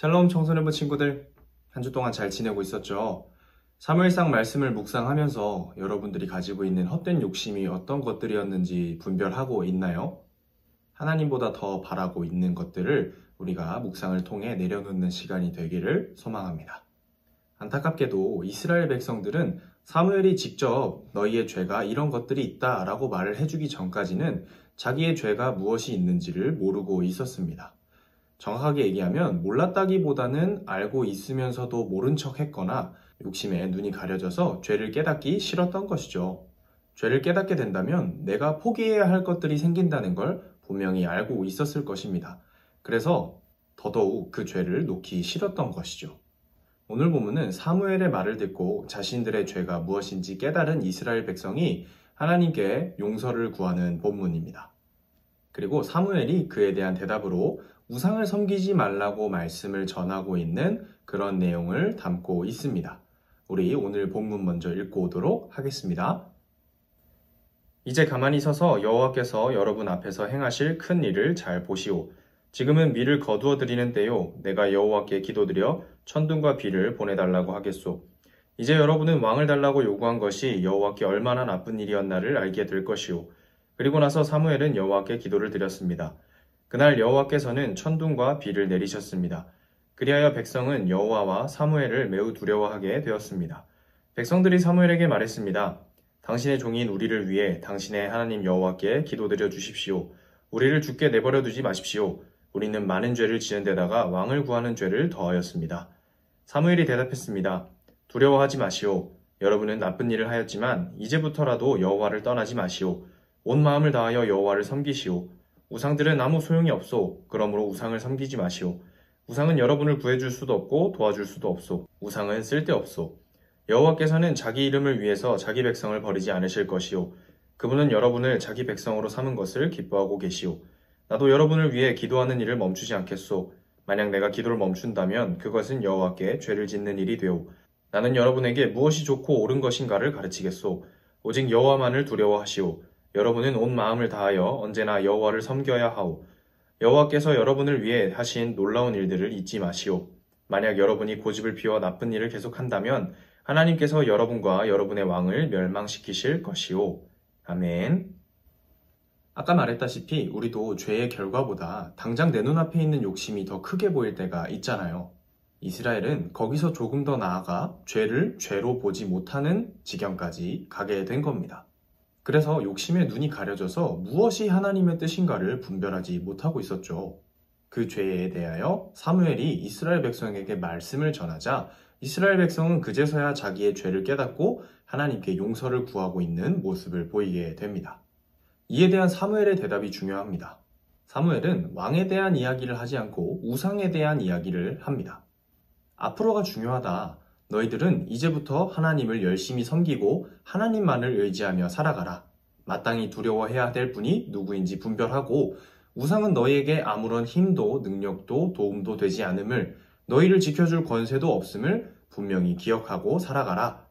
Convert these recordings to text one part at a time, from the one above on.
샬롬 청소년부 친구들, 한 주 동안 잘 지내고 있었죠? 사무엘상 말씀을 묵상하면서 여러분들이 가지고 있는 헛된 욕심이 어떤 것들이었는지 분별하고 있나요? 하나님보다 더 바라고 있는 것들을 우리가 묵상을 통해 내려놓는 시간이 되기를 소망합니다. 안타깝게도 이스라엘 백성들은 사무엘이 직접 너희의 죄가 이런 것들이 있다 라고 말을 해주기 전까지는 자기의 죄가 무엇이 있는지를 모르고 있었습니다. 정확하게 얘기하면 몰랐다기보다는 알고 있으면서도 모른 척 했거나 욕심에 눈이 가려져서 죄를 깨닫기 싫었던 것이죠. 죄를 깨닫게 된다면 내가 포기해야 할 것들이 생긴다는 걸 분명히 알고 있었을 것입니다. 그래서 더더욱 그 죄를 놓기 싫었던 것이죠. 오늘 본문은 사무엘의 말을 듣고 자신들의 죄가 무엇인지 깨달은 이스라엘 백성이 하나님께 용서를 구하는 본문입니다. 그리고 사무엘이 그에 대한 대답으로 우상을 섬기지 말라고 말씀을 전하고 있는 그런 내용을 담고 있습니다. 우리 오늘 본문 먼저 읽고 오도록 하겠습니다. 이제 가만히 서서 여호와께서 여러분 앞에서 행하실 큰 일을 잘 보시오. 지금은 밀을 거두어 드리는 때요. 내가 여호와께 기도드려 천둥과 비를 보내달라고 하겠소. 이제 여러분은 왕을 달라고 요구한 것이 여호와께 얼마나 나쁜 일이었나를 알게 될 것이오. 그리고 나서 사무엘은 여호와께 기도를 드렸습니다. 그날 여호와께서는 천둥과 비를 내리셨습니다. 그리하여 백성은 여호와와 사무엘을 매우 두려워하게 되었습니다. 백성들이 사무엘에게 말했습니다. 당신의 종인 우리를 위해 당신의 하나님 여호와께 기도드려 주십시오. 우리를 죽게 내버려 두지 마십시오. 우리는 많은 죄를 지은 데다가 왕을 구하는 죄를 더하였습니다. 사무엘이 대답했습니다. 두려워하지 마시오. 여러분은 나쁜 일을 하였지만 이제부터라도 여호와를 떠나지 마시오. 온 마음을 다하여 여호와를 섬기시오. 우상들은 아무 소용이 없소. 그러므로 우상을 섬기지 마시오. 우상은 여러분을 구해줄 수도 없고 도와줄 수도 없소. 우상은 쓸데없소. 여호와께서는 자기 이름을 위해서 자기 백성을 버리지 않으실 것이오. 그분은 여러분을 자기 백성으로 삼은 것을 기뻐하고 계시오. 나도 여러분을 위해 기도하는 일을 멈추지 않겠소. 만약 내가 기도를 멈춘다면 그것은 여호와께 죄를 짓는 일이 되오. 나는 여러분에게 무엇이 좋고 옳은 것인가를 가르치겠소. 오직 여호와만을 두려워하시오. 여러분은 온 마음을 다하여 언제나 여호와를 섬겨야 하오. 여호와께서 여러분을 위해 하신 놀라운 일들을 잊지 마시오. 만약 여러분이 고집을 피워 나쁜 일을 계속한다면 하나님께서 여러분과 여러분의 왕을 멸망시키실 것이오. 아멘. 아까 말했다시피 우리도 죄의 결과보다 당장 내 눈앞에 있는 욕심이 더 크게 보일 때가 있잖아요. 이스라엘은 거기서 조금 더 나아가 죄를 죄로 보지 못하는 지경까지 가게 된 겁니다. 그래서 욕심에 눈이 가려져서 무엇이 하나님의 뜻인가를 분별하지 못하고 있었죠. 그 죄에 대하여 사무엘이 이스라엘 백성에게 말씀을 전하자 이스라엘 백성은 그제서야 자기의 죄를 깨닫고 하나님께 용서를 구하고 있는 모습을 보이게 됩니다. 이에 대한 사무엘의 대답이 중요합니다. 사무엘은 왕에 대한 이야기를 하지 않고 우상에 대한 이야기를 합니다. 앞으로가 중요하다. 너희들은 이제부터 하나님을 열심히 섬기고 하나님만을 의지하며 살아가라. 마땅히 두려워해야 될 분이 누구인지 분별하고 우상은 너희에게 아무런 힘도 능력도 도움도 되지 않음을 너희를 지켜줄 권세도 없음을 분명히 기억하고 살아가라.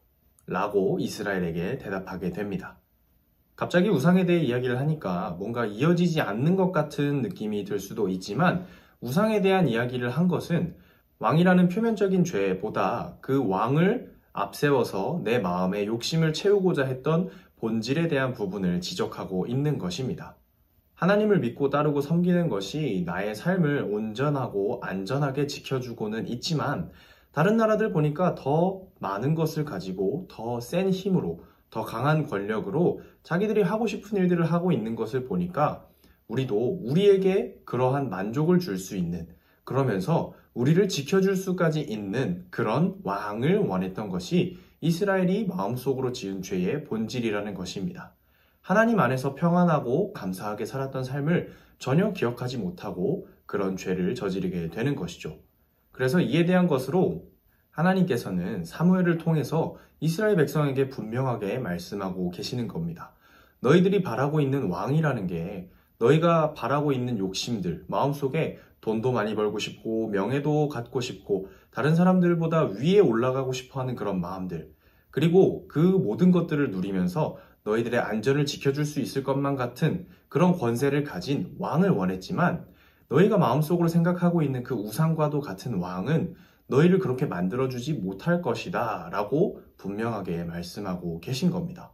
라고 이스라엘에게 대답하게 됩니다. 갑자기 우상에 대해 이야기를 하니까 뭔가 이어지지 않는 것 같은 느낌이 들 수도 있지만 우상에 대한 이야기를 한 것은 왕이라는 표면적인 죄보다 그 왕을 앞세워서 내 마음의 욕심을 채우고자 했던 본질에 대한 부분을 지적하고 있는 것입니다. 하나님을 믿고 따르고 섬기는 것이 나의 삶을 온전하고 안전하게 지켜주고는 있지만 다른 나라들 보니까 더 많은 것을 가지고 더 센 힘으로 더 강한 권력으로 자기들이 하고 싶은 일들을 하고 있는 것을 보니까 우리도 우리에게 그러한 만족을 줄 수 있는 그러면서 우리를 지켜줄 수까지 있는 그런 왕을 원했던 것이 이스라엘이 마음속으로 지은 죄의 본질이라는 것입니다. 하나님 안에서 평안하고 감사하게 살았던 삶을 전혀 기억하지 못하고 그런 죄를 저지르게 되는 것이죠. 그래서 이에 대한 것으로 하나님께서는 사무엘을 통해서 이스라엘 백성에게 분명하게 말씀하고 계시는 겁니다. 너희들이 바라고 있는 왕이라는 게 너희가 바라고 있는 욕심들, 마음속에 돈도 많이 벌고 싶고 명예도 갖고 싶고 다른 사람들보다 위에 올라가고 싶어하는 그런 마음들 그리고 그 모든 것들을 누리면서 너희들의 안전을 지켜줄 수 있을 것만 같은 그런 권세를 가진 왕을 원했지만 너희가 마음속으로 생각하고 있는 그 우상과도 같은 왕은 너희를 그렇게 만들어주지 못할 것이다 라고 분명하게 말씀하고 계신 겁니다.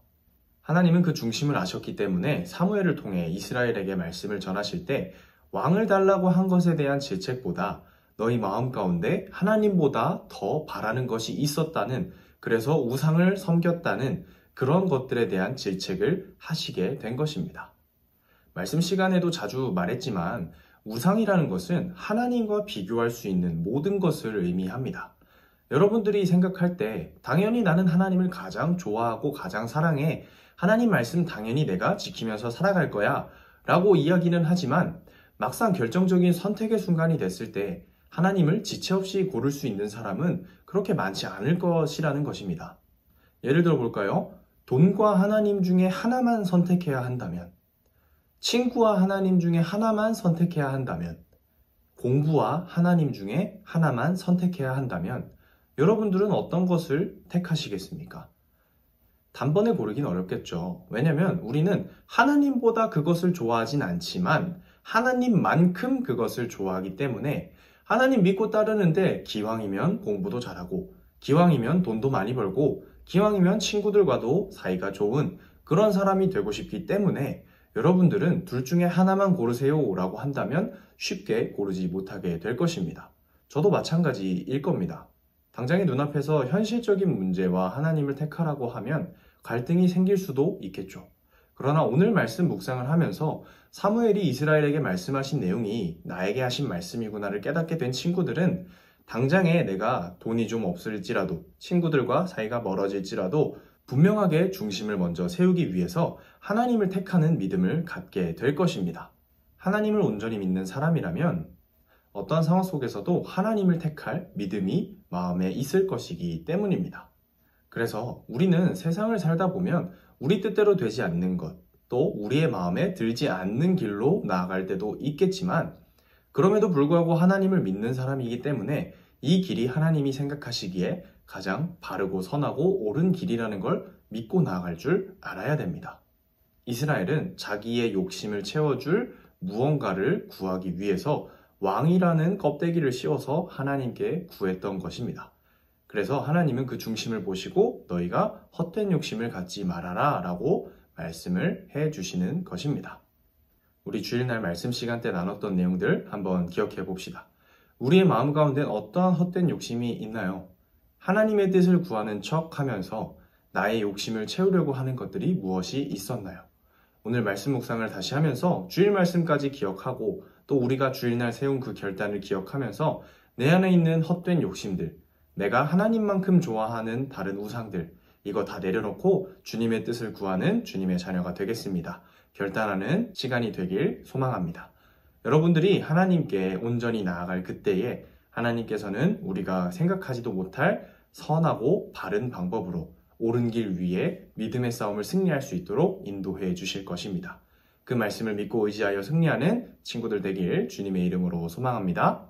하나님은 그 중심을 아셨기 때문에 사무엘을 통해 이스라엘에게 말씀을 전하실 때 왕을 달라고 한 것에 대한 질책보다 너희 마음 가운데 하나님보다 더 바라는 것이 있었다는, 그래서 우상을 섬겼다는 그런 것들에 대한 질책을 하시게 된 것입니다. 말씀 시간에도 자주 말했지만 우상이라는 것은 하나님과 비교할 수 있는 모든 것을 의미합니다. 여러분들이 생각할 때 당연히 나는 하나님을 가장 좋아하고 가장 사랑해, 하나님 말씀 당연히 내가 지키면서 살아갈 거야 라고 이야기는 하지만 막상 결정적인 선택의 순간이 됐을 때 하나님을 지체 없이 고를 수 있는 사람은 그렇게 많지 않을 것이라는 것입니다. 예를 들어 볼까요? 돈과 하나님 중에 하나만 선택해야 한다면, 친구와 하나님 중에 하나만 선택해야 한다면, 공부와 하나님 중에 하나만 선택해야 한다면 여러분들은 어떤 것을 택하시겠습니까? 단번에 고르긴 어렵겠죠. 왜냐면 우리는 하나님보다 그것을 좋아하진 않지만 하나님만큼 그것을 좋아하기 때문에 하나님 믿고 따르는데 기왕이면 공부도 잘하고, 기왕이면 돈도 많이 벌고, 기왕이면 친구들과도 사이가 좋은 그런 사람이 되고 싶기 때문에 여러분들은 둘 중에 하나만 고르세요 라고 한다면 쉽게 고르지 못하게 될 것입니다. 저도 마찬가지일 겁니다. 당장의 눈앞에서 현실적인 문제와 하나님을 택하라고 하면 갈등이 생길 수도 있겠죠. 그러나 오늘 말씀 묵상을 하면서 사무엘이 이스라엘에게 말씀하신 내용이 나에게 하신 말씀이구나를 깨닫게 된 친구들은 당장에 내가 돈이 좀 없을지라도, 친구들과 사이가 멀어질지라도 분명하게 중심을 먼저 세우기 위해서 하나님을 택하는 믿음을 갖게 될 것입니다. 하나님을 온전히 믿는 사람이라면 어떠한 상황 속에서도 하나님을 택할 믿음이 마음에 있을 것이기 때문입니다. 그래서 우리는 세상을 살다 보면 우리 뜻대로 되지 않는 것, 또 우리의 마음에 들지 않는 길로 나아갈 때도 있겠지만 그럼에도 불구하고 하나님을 믿는 사람이기 때문에 이 길이 하나님이 생각하시기에 가장 바르고 선하고 옳은 길이라는 걸 믿고 나아갈 줄 알아야 됩니다. 이스라엘은 자기의 욕심을 채워줄 무언가를 구하기 위해서 왕이라는 껍데기를 씌워서 하나님께 구했던 것입니다. 그래서 하나님은 그 중심을 보시고 너희가 헛된 욕심을 갖지 말아라 라고 말씀을 해주시는 것입니다. 우리 주일날 말씀 시간 때 나눴던 내용들 한번 기억해 봅시다. 우리의 마음 가운데는 어떠한 헛된 욕심이 있나요? 하나님의 뜻을 구하는 척 하면서 나의 욕심을 채우려고 하는 것들이 무엇이 있었나요? 오늘 말씀 묵상을 다시 하면서 주일 말씀까지 기억하고 또 우리가 주일날 세운 그 결단을 기억하면서 내 안에 있는 헛된 욕심들, 내가 하나님만큼 좋아하는 다른 우상들, 이거 다 내려놓고 주님의 뜻을 구하는 주님의 자녀가 되겠습니다. 결단하는 시간이 되길 소망합니다. 여러분들이 하나님께 온전히 나아갈 그때에 하나님께서는 우리가 생각하지도 못할 선하고 바른 방법으로 옳은 길 위에 믿음의 싸움을 승리할 수 있도록 인도해 주실 것입니다. 그 말씀을 믿고 의지하여 승리하는 친구들 되길 주님의 이름으로 소망합니다.